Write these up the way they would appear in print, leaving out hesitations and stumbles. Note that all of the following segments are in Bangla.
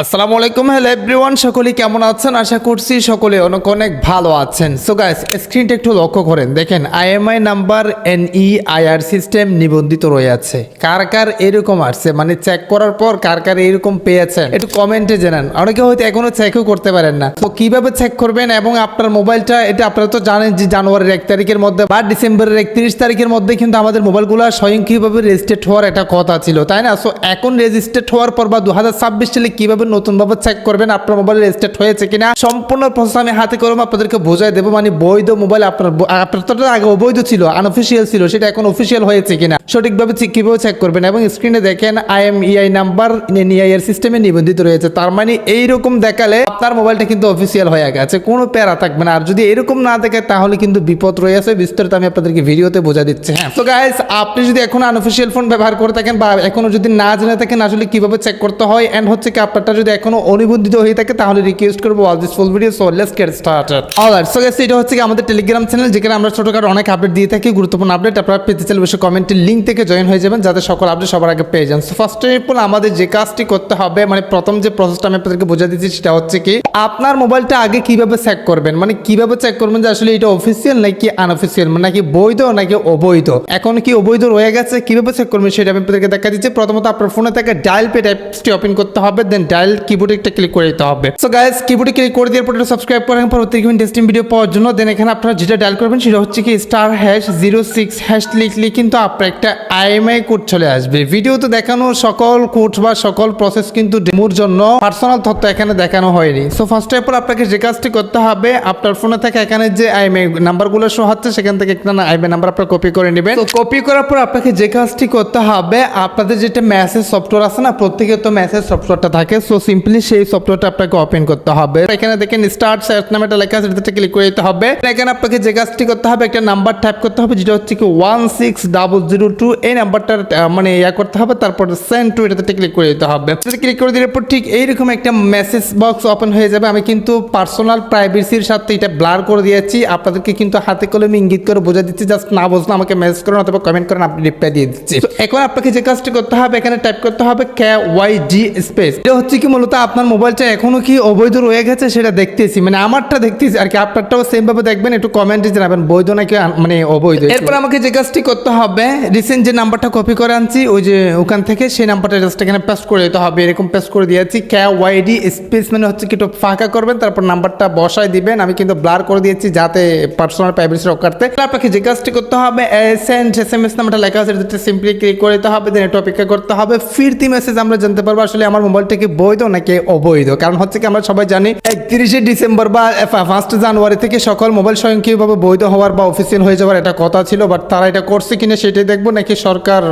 আসসালামু আলাইকুম, হ্যালো এভরিওয়ান, সকলে কেমন আছেন? আশা করছি সকলে অনেক অনেক ভালো আছেন। সো গাইস, স্ক্রিনটা একটু লক্ষ্য করেন, দেখেন আইএমআই নাম্বার NEIR সিস্টেম নিবন্ধিত রয়েছে। কার কার এরকম আসছে, মানে চেক করার পর কার কার এরকম পেয়েছেন একটু কমেন্টে জানান। অনেকে হয়তো এখনো চেকও করতে পারেন না। তো কিভাবে চেক করবেন এবং আপনার মোবাইলটা, এটা আপনারা তো জানেন যে জানুয়ারির 1 তারিখের মধ্যে বা ডিসেম্বরের 31 তারিখের মধ্যে কিন্তু আমাদের মোবাইলগুলো স্বয়ংক্রিয়ভাবে রেজিস্ট্রেট হওয়ার একটা কথা ছিল, তাই না? সো এখন রেজিস্ট্রেট হওয়ার পর বা 2026 সালে কিভাবে নতুনভাবে চেক করবেন আপনার মোবাইল রেজিস্ট্রেট হয়েছে কিনা, সম্পূর্ণ প্রসেস আমি হাতে করে আপনাদেরকে বোঝাই দেবো। মানে বৈধ মোবাইল আপনার তো আগে অবৈধ ছিল, আনঅফিসিয়াল ছিল, সেটা এখন অফিসিয়াল হয়েছে কিনা সঠিকভাবে কিভাবে চেক করবেন। এবং স্ক্রিনে দেখেন IMEI নাম্বার NEIR সিস্টেমে নিবন্ধিত রয়েছে। তার মানে এইরকম দেখালে আপনার মোবাইলটা কিন্তু অফিসিয়াল হয়ে গেছে, কোনো প্যারা থাকবে না। আর যদি এরকম না দেখে তাহলে কিন্তু বিপদ রয়েছে, বিস্তারিত আমি আপনাদেরকে ভিডিওতে বোঝা দিচ্ছি। হ্যাঁ, তো গাইস, আপনি যদি এখন আনঅফিসিয়াল ফোন ব্যবহার করে থাকেন বা এখনো যদি না জেনে থাকেন আসলে কিভাবে চেক করতে হয়, এন্ড হচ্ছে কি আপনারটা যদি এখনো অনিবন্ধিত হয়ে থাকে তাহলে রিকোয়েস্ট করবো watch this full video. So let's get started. Alright, so guys, এটা হচ্ছে কি আমাদের টেলিগ্রাম চ্যানেল, যেখানে আমরা ছোটখাটো অনেক আপডেট দিয়ে থাকি, গুরুত্বপূর্ণ আপডেট। আপনারা পেতে চাইলে অবশ্যই কমেন্টের লিঙ্ক থেকে জয়েন হয়ে যাবেন, যাতে সকল আপডেট সবার আগে পেয়ে যান। সো ফার্স্ট অফ অল আমাদের যে কাজটি করতে হবে, মানে প্রথম যে প্রসেসটা আমি আপনাদেরকে বোঝা দিচ্ছি সেটা হচ্ছে কি আপনার মোবাইলটা আগে কিভাবে চেক করবেন, মানে কিভাবে চেক করবেন যে আসলে এটা অফিসিয়াল নাকি আনঅফিসিয়াল, মানে নাকি বৈধ নাকি অবৈধ। এখন কি অবৈধ রয়ে গেছে, কিভাবে চেক করবেন সেটা আমি আপনাদেরকে দেখা দিচ্ছি। প্রথমত আপনার ফোনে থেকে ডায়াল পেড অ্যাপসটি ওপেন করতে হবে, দেন ডায়াল কিবোর্ডে একটা ক্লিক করে দিতে হবে। সো গাইস, কিবোর্ডে ক্লিক করে দেওয়ার পর সাবস্ক্রাইব করেন পরবর্তী ইন্টারেস্টিং ভিডিও পাওয়ার জন্য। দেন এখানে আপনারা যেটা ডায়াল করবেন সেটা হচ্ছে কি *#06# লিখলে কিন্তু আপনার একটা IMEI কোড চলে আসবে। ভিডিওতে দেখানো সকল কোড বা সকল প্রসেস কিন্তু ডেমোর জন্য, পার্সোনাল তথ্য এখানে দেখানো হয়নি। সো ফার্স্ট অফ অল আপনাকে যে কাজটি করতে হবে, আপনার ফোনে থেকে এখানে যে IMEI নাম্বারগুলো শো হচ্ছে সেখান থেকে একটা IMEI নাম্বার আপনারা কপি করে নেবেন। তো কপি করার পর আপনাকে যে কাজটি করতে হবে, আপনাদের যেটা মেসেজ সফটওয়্যার আছে না, প্রত্যেকের তো মেসেজ সফটওয়্যারটা থাকে। সো সিম্পলি সেই সফটওয়্যারটা আপনাকে ওপেন করতে হবে। এখানে দেখেন স্টার্ট সার্চ নামে একটা লেখা আছে, এটাতে ক্লিক করে দিতে হবে। এখানে আপনাকে যে কাজটি করতে হবে, একটা নাম্বার টাইপ করতে হবে, যেটা হচ্ছে কি 16002। এই নাম্বারটা মানে করতে হবে, তারপর সেন্ড টু এটাতে ক্লিক করে দিতে হবে। ক্লিক করে দেওয়ার পর ঠিক এইরকম একটা মেসেজ বক্স ওপেন হয়ে যাবে। আমি কিন্তু পার্সোনাল প্রাইভেসির সাথে এটা ব্লার করে দিয়েছি, আপনাদেরকে কিন্তু হাতে কলমে ইঙ্গিত করে বোঝা দিচ্ছি। জাস্ট না বুঝলে আমাকে মেসেজ করেন অথবা কমেন্ট করেন, আপনি রিপ্লাই দিয়ে দিচ্ছি। এখন আপনাকে যে কাজটি করতে হবে, এখানে টাইপ করতে হবে KYG স্পেস। এটা হচ্ছে কি মূলত আপনার মোবাইলটা এখনো কি অবৈধ রয়ে গেছে সেটা দেখতেছি, মানে আমারটা দেখতেছি আর কি, আপনারটাও সেম ভাবে দেখবেন। একটু কমেন্টে জানাবেন বৈধ নাকি মানে অবৈধ। এরপর আমাকে যে কাজটি করতে হবে, রিসেন্ট যে নাম্বারটা কপি করে আনছি ওই যে ওখান থেকে, সেই নাম্বারটা জাস্ট এখানে পেস্ট করে দিতে হবে। এরকম পেস্ট করে দিয়েছি। KYD স্পেস মানে হচ্ছে কি একটু ফাঁকা করবেন, তারপর নাম্বারটা বসায় দিবেন। আমি কিন্তু ব্লার করে দিয়েছি যাতে পার্সোনাল প্রাইভেসি রক্ষার্থে। আপনাকে যে কাজটি করতে হবে, সেন্ড SMS নাম্বারটা লেখা আছে, এটাতে সিম্পলি ক্লিক করে দিতে হবে। দেন এটা অপেক্ষা করতে হবে। ফিরতি মেসেজ আমরা জানতে পারবো আসলে আমার মোবাইলটা কি বৈধ নাকি অবৈধ। কারণ হচ্ছে কি আমরা সবাই জানি 31শে ডিসেম্বর বা 1 জানুয়ারি থেকে সকল মোবাইল স্বয়ংক্রিয়ভাবে বৈধ হওয়ার বা অফিসিয়াল হয়ে যাওয়ার একটা কথা ছিল, বাট তারা এটা করছে কিনা সেটাই দেখবো, নাকি সরকার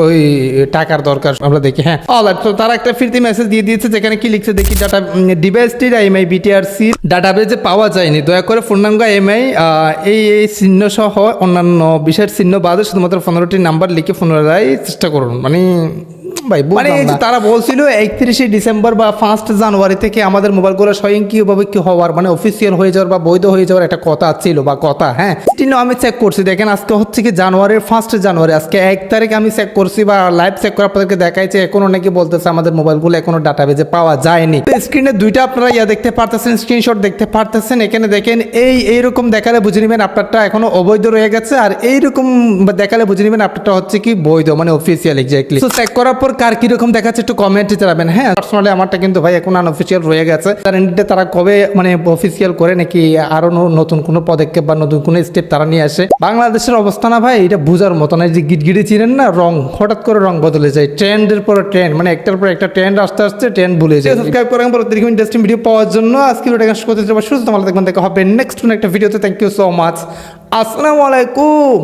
ওই টাকার দরকার আমরা দেখি। হ্যাঁ, অলরাইট, তো তারা একটা ফিরতি মেসেজ দিয়ে দিয়েছে, যেখানে কি লিখছে দেখি, ডাটা ডিভাইসটির IMEI BTRC ডাটাবেজে পাওয়া যায়নি, দয়া করে পূর্ণাঙ্গ IMEI এই চিহ্ন সহ অন্যান্য বিশেষ চিহ্ন বাদে শুধুমাত্র 15টি নাম্বার লিখে পুনরায় চেষ্টা করুন। মানে ভাই, মানে তারা বলছিল 31শে ডিসেম্বর বা 1 জানুয়ারি থেকে আমাদের মোবাইলগুলো স্বয়ংক্রিয়ভাবে কি হওয়ার, মানে অফিসিয়াল হয়ে যাওয়ার বা বৈধ হয়ে যাওয়ার একটা কথা ছিল বা কথা। হ্যাঁ, স্টিল আমি চেক করছি, দেখেন আজকে হচ্ছে কি 1 জানুয়ারি, আজকে 1 তারিখ আমি চেক করছি বা লাইভ চেক করে আপনাদেরকে দেখাইছে। এখনো নাকি বলতেছে আমাদের মোবাইলগুলো এখনো ডাটাবেজে পাওয়া যায়নি। স্ক্রিনে দুইটা আপনারা দেখতে পারতেছেন, স্ক্রিনশট দেখতে পারতেছেন। এখানে দেখেন এইরকম দেখালে বুঝে নেবেন আপনারটা এখনো অবৈধ রয়ে গেছে, আর এইরকম দেখালে বুঝে নেবেন আপনারটা হচ্ছে কি বৈধ, মানে অফিসিয়াল এক্স্যাক্টলি। তো চেক করার পর কার কিরকম দেখাচ্ছে একটু কমেন্টে জানাবেন। হ্যাঁ, পার্সোনালি আমারটা কিন্তু ভাই এখন আনঅফিসিয়াল রয়ে গেছে। তারা কবে মানে অফিসিয়াল করে, নাকি আরো নতুন কোনো পদক্ষেপ বা নতুন কোনো স্টেপ তারা নিয়ে আসে। বাংলাদেশের অবস্থা না ভাই, এটা বোঝার মতো না। যে গিটগিটে চিনেন না, রং হঠাৎ করে রং বদলে যায়, ট্রেন্ডের পর ট্রেন্ড, মানে একটার পর একটা ট্রেন্ড আসতে আসতে ট্রেন্ড ভুলে যায়। সাবস্ক্রাইব করেন পরবর্তী ইন্টারেস্টিং ভিডিও পাওয়ার জন্য। আজকে ভিডিওটা করতে যাবো, সুস্থ ভালো থাকবেন, দেখা হবে নেক্সট একটা ভিডিওতে। Thank you so much. আসসালামু আলাইকুম।